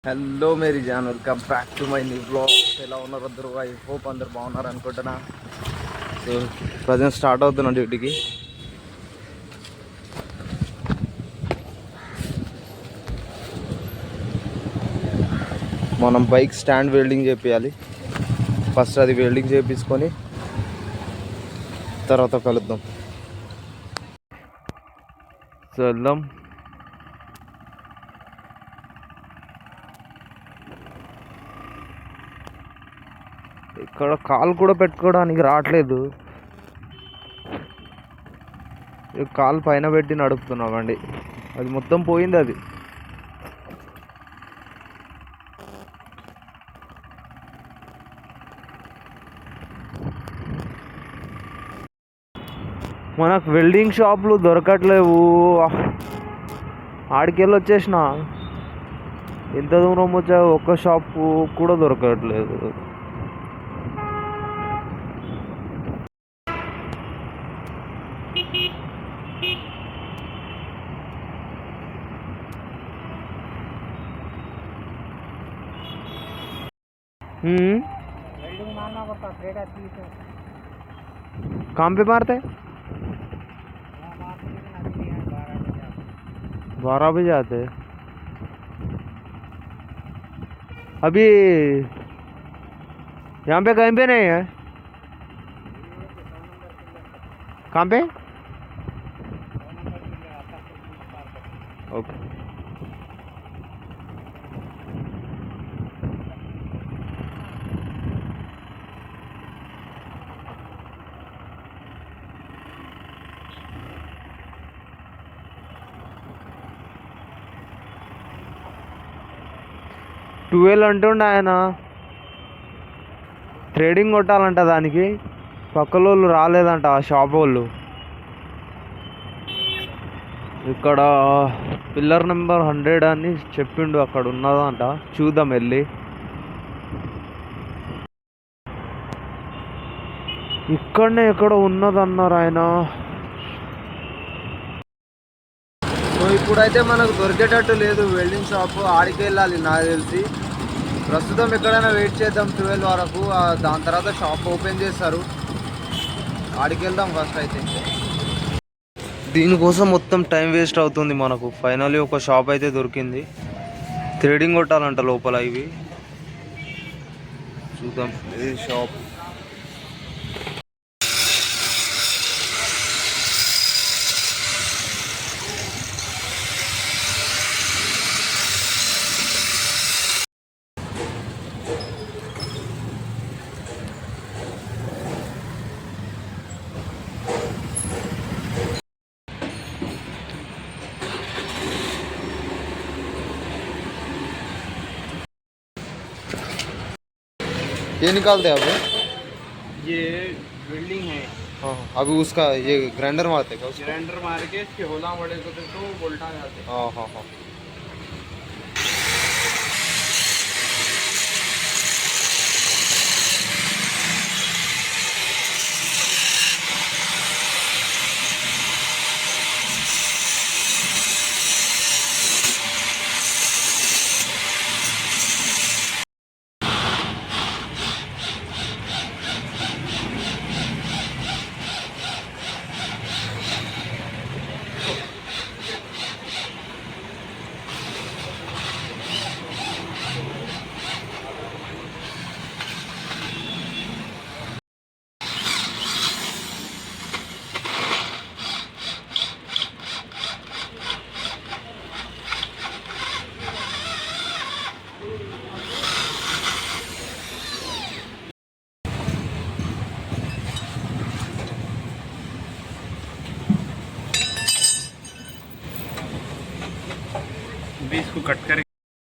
Hello Mary John, welcome back to my new blog. ఎలా ఉన్నారు అందరూ? ఐ హోప్ అందరు బాగున్నారు అనుకుంటున్నా. సో ప్రజెంట్ స్టార్ట్ అవుతున్నా డ్యూటీకి. మనం బైక్ స్టాండ్ వెల్డింగ్ చేపియాలి. ఫస్ట్ అది వెల్డింగ్ చేపించుకొని తర్వాత కలుద్దాం. సో వెళ్దాం. ఇక్కడ కాలు కూడా పెట్టుకోవడానికి రావట్లేదు. కాలు పైన పెట్టి నడుపుతున్నామండి. అది మొత్తం పోయింది. అది మనకు వెల్డింగ్ షాపులు దొరకట్లేవు. ఆడికెళ్ళి వచ్చేసిన, ఎంత దూరం వచ్చా ఒక్క షాపు కూడా దొరకట్లేదు. काम पे मारते 12 बजे आते हैं. अभी यहाँ पे कहीं पे नहीं है. कहाँ पे? ओके. ట్వెల్వ్ అంటుండే ఆయన. ట్రేడింగ్ కొట్టాలంట దానికి. పక్కలోళ్ళు రాలేదంట, ఆ షాప్ వాళ్ళు. ఇక్కడ పిల్లర్ నెంబర్ 100 అని చెప్పిండు, అక్కడ ఉన్నదంట. చూద్దాం వెళ్ళి. ఇక్కడనే ఎక్కడ ఉన్నదన్నారు ఆయన. సో ఇప్పుడైతే మనకు దొరికేటట్టు లేదు వెల్డింగ్ షాప్. ఆడికి వెళ్ళాలి నాకు తెలిసి. ప్రస్తుతం ఎక్కడైనా వెయిట్ చేద్దాం 12 వరకు. దాని తర్వాత షాప్ ఓపెన్ చేస్తారు. ఆడికి వెళ్దాం ఫస్ట్ అయితే. దీనికోసం మొత్తం టైం వేస్ట్ అవుతుంది మనకు. ఫైనల్లీ ఒక షాప్ అయితే దొరికింది. థ్రెడింగ్ కొట్టాలంట లోపల. ఇవి చూద్దాం ఇది షాప్. ये निकालते हैं अब? ये वेल्डिंग है. हाँ, अभी उसका ये ग्राइंडर मारते हैं क्या? ग्राइंडर मार के इसके होला बड़े को तो बोल्टा जाते हैं. हाँ हाँ हाँ.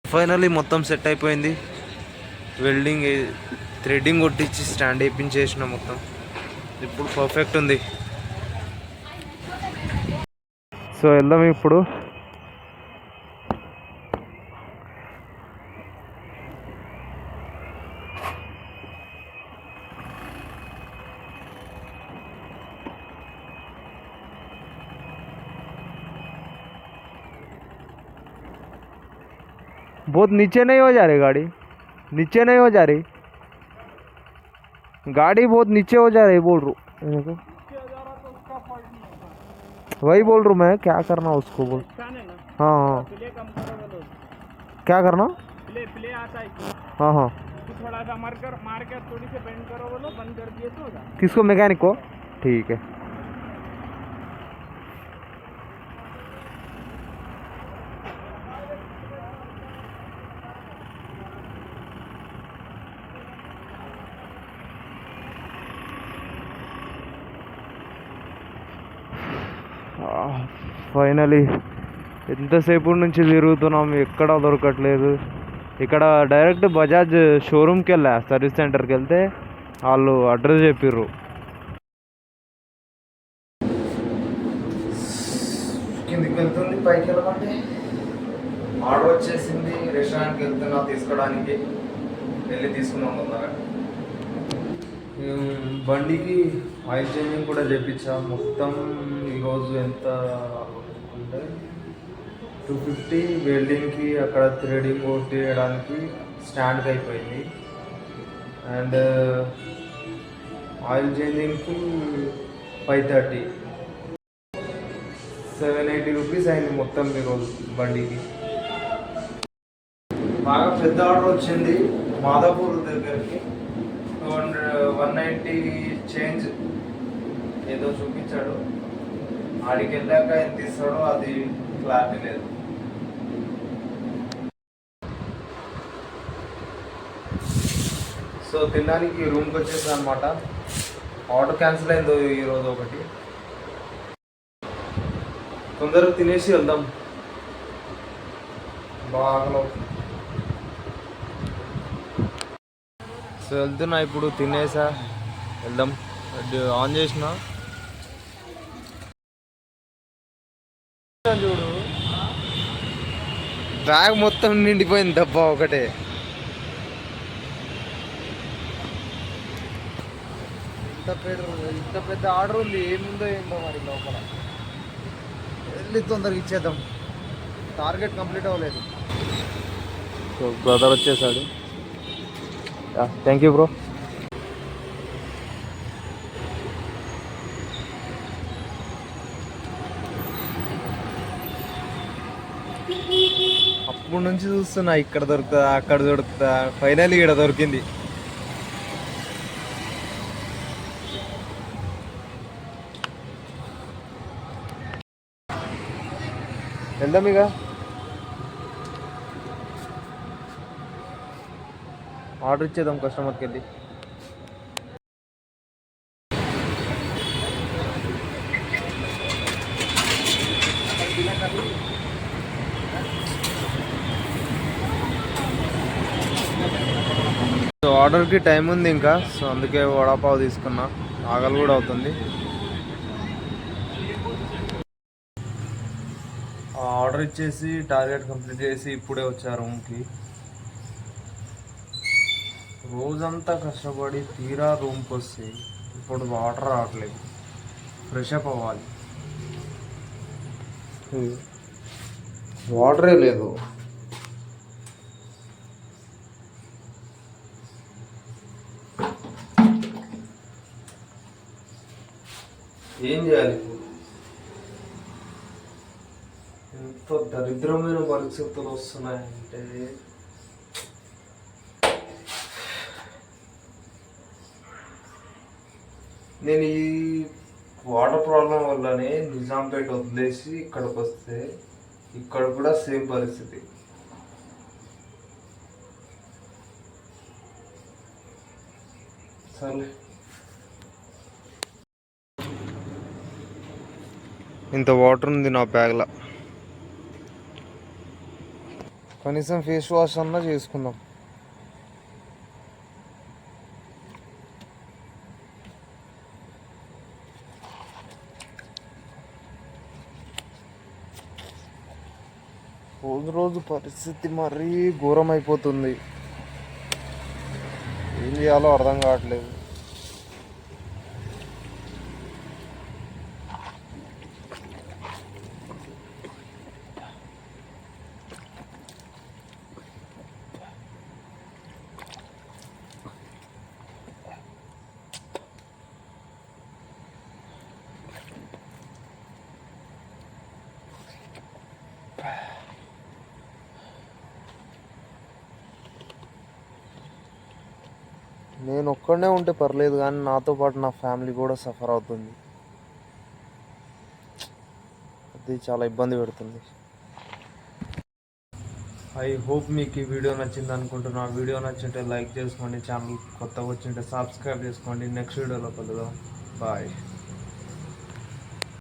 ఫైనల్లీ మొత్తం సెట్ అయిపోయింది. వెల్డింగ్ థ్రెడ్డింగ్ కొట్టించి స్టాండ్ వేయించేసిన మొత్తం. ఇప్పుడు పర్ఫెక్ట్ ఉంది. సో వెళ్దాం ఇప్పుడు. बहुत नीचे नहीं हो जा रही गाड़ी, नीचे नहीं हो जा रही गाड़ी, बहुत नीचे हो जा रही बोल रू देखो। वही बोल रहा हूँ मैं, क्या करना उसको बोल। हाँ हाँ क्या करना, प्ले आता है हाँ हाँ थोड़ा सा मार के थोड़ी सी बेंड करो, बोलो बंद कर दिए तो होगा। किसको, मैकेनिक को? ठीक है। ఫైనలీ ఎంతసేపు నుంచి తిరుగుతున్నాం, ఎక్కడా దొరకట్లేదు. ఇక్కడ డైరెక్ట్ బజాజ్ షోరూమ్కి వెళ్ళా, సర్వీస్ సెంటర్కి వెళ్తే వాళ్ళు అడ్రస్ చెప్పిర్రు. కిందికి వెళ్తుంది, పైకి వెళ్ళమంటే ఆర్డర్ వచ్చేసింది. రెస్టారెంట్కి వెళ్తున్నా తీసుకోవడానికి, వెళ్ళి తీసుకున్నాం తొందరగా. బండికి ఆయిల్ చేంజింగ్ కూడా చేయించా. మొత్తం ఈరోజు ఎంత అంటే 250 వెల్డింగ్కి, అక్కడ థ్రెడింగ్ చేయడానికి స్టాండ్కి అయిపోయింది. అండ్ ఆయిల్ చేంజింగ్కి 530, 780 రూపీస్ అయింది మొత్తం ఈరోజు బండికి. బాగా పెద్ద ఆర్డర్ వచ్చింది మాదాపూర్ దగ్గరికి. 190 చేంజ్ ఏదో చూపించాడు. ఆడికి వెళ్ళాక ఎంత ఇస్తాడో అది క్లారిటీ లేదు. సో తినడానికి రూమ్కి వచ్చేసా అనమాట. ఆర్డర్ క్యాన్సిల్ అయిందో ఈరోజు ఒకటి. తొందరగా తినేసి వెళ్దాం, బాగా. సో వెళ్తున్నా ఇప్పుడు, తినేసా, వెళ్దాం. ఆన్ చేసిన చూడు, బ్యాగ్ మొత్తం నిండిపోయింది డబ్బా ఒకటే. ఇంత పెద్ద ఆర్డర్ ఉంది, ఏముందో ఏంటో మరి లోపల. వెళ్ళి తొందరగా ఇచ్చేద్దాం, టార్గెట్ కంప్లీట్ అవ్వలేదు. సో బ్రదర్ వచ్చేసాడు. Thank you bro. అప్పటి నుంచి చూస్తున్నా, ఇక్కడ దొరుకుతా అక్కడ దొరుకుతా, ఫైనల్ ఇక్కడ దొరికింది. వెళ్దాం ఇక. ఆర్డర్ ఇచ్చేద్దాం కస్టమర్కి వెళ్ళి. సో ఆర్డర్కి టైం ఉంది ఇంకా, సో అందుకే వడాపావ్ తీసుకున్నా. ఆకలి కూడా అవుతుంది. ఆర్డర్ ఇచ్చేసి టార్గెట్ కంప్లీట్ చేసి ఇప్పుడే వచ్చా రూమ్కి. రోజంతా కష్టపడి తీరా రూమ్కి వస్తే ఇప్పుడు వాటర్ రావట్లేదు, ఫ్రెష్ అప్ అవ్వాలి. వాటరే లేదు. ఏం చేయాలి? ఎంత దరిద్రమైన పరిస్థితులు వస్తున్నాయంటే, నేను ఈ వాటర్ ప్రాబ్లం వల్లనే నిజాంపేట వదిలేసి ఇక్కడికి వస్తే, ఇక్కడ కూడా సేమ్ పరిస్థితి. సరే, ఇంత వాటర్ ఉంది నా బ్యాగ్లో, కనీసం ఫేస్ వాష్ అన్నా చేసుకుందాం. రోజు రోజు పరిస్థితి మరీ ఘోరం అయిపోతుంది. ఏం చేయాలో అర్థం కావట్లేదు. నేను ఒక్కడనే ఉంటే పర్లేదు కానీ నాతో పాటు నా ఫ్యామిలీ కూడా సఫర్ అవుతుంది. అది చాలా ఇబ్బంది పెడుతుంది. ఐ హోప్ మీకు ఈ వీడియో నచ్చింది అనుకుంటున్నా. వీడియో నచ్చింటే లైక్ చేసుకోండి, ఛానల్ కొత్తగా వచ్చింటే సబ్స్క్రైబ్ చేసుకోండి. నెక్స్ట్ వీడియోలో కలుద్దాం. బాయ్.